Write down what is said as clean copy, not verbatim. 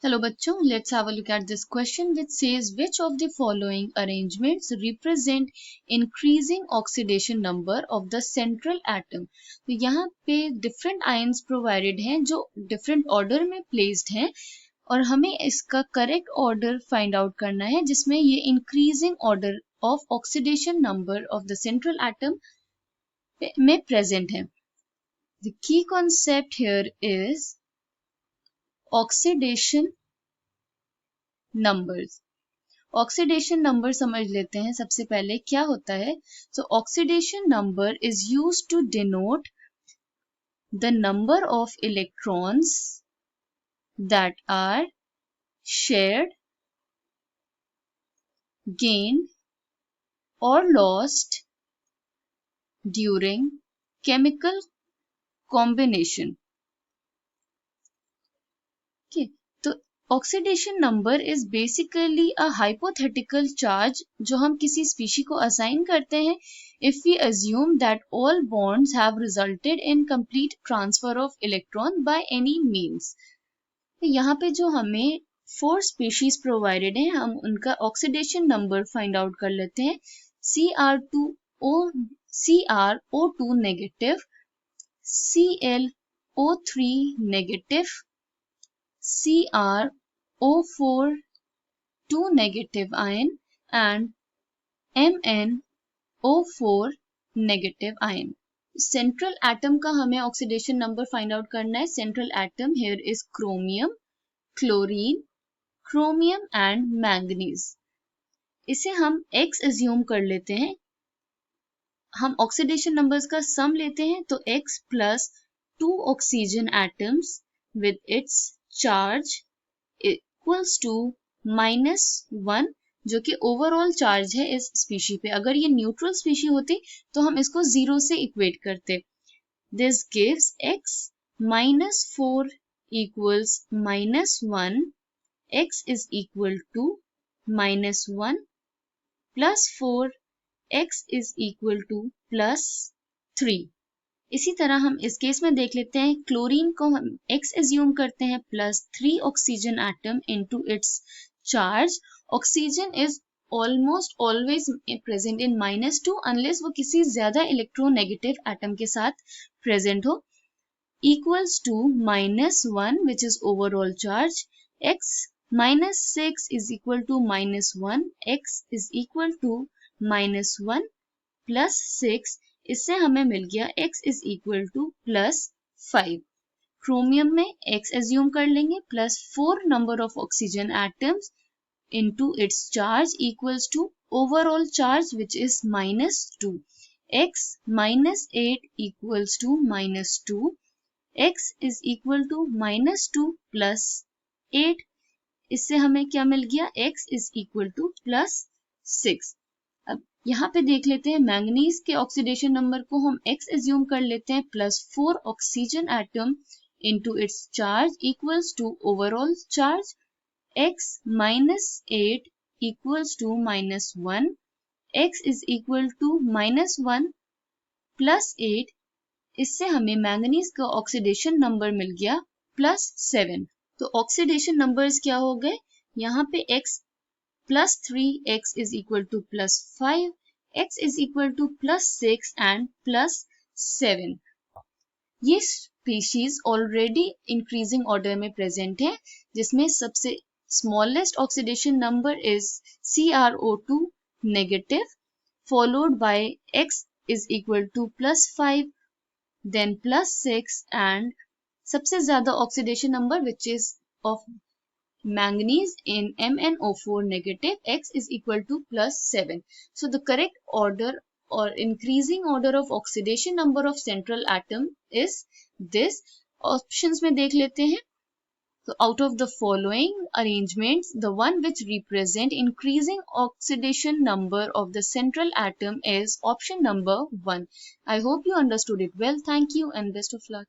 Hello बच्चों, let's have a look at this question which says which of the following arrangements represent increasing oxidation number of the central atom. तो यहाँ पे different ions provided हैं जो different order में placed हैं और हमें इसका correct order find out करना है जिसमें ये increasing order of oxidation number of the central atom में present है. The key concept here is oxidation numbers. Oxidation number समझ लेते हैं सबसे पहले क्या होता है. So oxidation number is used to denote the number of electrons that are shared, gained or lost during chemical combination. Okay, तो oxidation number is basically a hypothetical charge जो हम किसी स्पीशी को असाइन करते हैं if we assume that all bonds have resulted in complete transfer of electron by any means. तो यहाँ पे जो हमें 4 स्पीशीज प्रोवाइडेड हैं हम उनका ऑक्सीडेशन नंबर फाइंड आउट कर लेते हैं. CrO2 negative, ClO3 negative, CrO4 2 negative ion and MnO4 negative ion. Central atom का हमें oxidation number find out करना है. Central atom here is chromium, chlorine, chromium and manganese. इसे हम X assume कर लेते हैं. हम oxidation numbers का sum लेते हैं तो X plus 2 oxygen atoms with its charge equals to -1 जो कि ओवरऑल चार्ज है इस स्पीशी पे. अगर ये न्यूट्रल स्पीशी होती तो हम इसको 0 से इक्वेट करते. This gives x -4 equals -1, x is equal to -1 plus 4, x is equal to +3. इसी तरह हम इस केस में देख लेते हैं. क्लोरीन को हम x एज्यूम करते हैं +3 oxygen atom into its charge. Oxygen is almost always present in -2 unless वो किसी ज्यादा इलेक्ट्रोनेगेटिव एटम के साथ प्रेजेंट हो. Equals to -1 which is overall charge. x -6 is equal to -1, x is equal to -1 plus 6. इससे हमें मिल गया x is equal to +5. Chromium में x एज्यूम कर लेंगे +4 number of oxygen atoms into its charge equals to overall charge which is -2. x -8 equals to -2. x is equal to -2 plus 8. इससे हमें क्या मिल गया x is equal to +6. अब यहाँ पे देख लेते हैं मैंगनीज के ऑक्सीडेशन नंबर को हम x एज्यूम कर लेते हैं +4 oxygen atom into its charge equals to overall charge. x -8 equals to -1, x is equal to -1 plus 8. इससे हमें मैंगनीज का ऑक्सीडेशन नंबर मिल गया +7. तो ऑक्सीडेशन नंबर्स क्या हो गए यहाँ पे x +3, x is equal to +5, x is equal to +6 and +7. ये स्पीशीज ऑलरेडी इंक्रीजिंग ऑर्डर में प्रेजेंट है जिसमें सबसे smallest oxidation number is CrO2 negative followed by x is equal to +5 then +6 and सबसे ज्यादा oxidation number which is of manganese in MnO4 negative, x is equal to +7. So the correct order or increasing order of oxidation number of central atom is this. Options में देख लेते हैं. So out of the following arrangements, the one which represent increasing oxidation number of the central atom is option number 1. I hope you understood it well. Thank you and best of luck.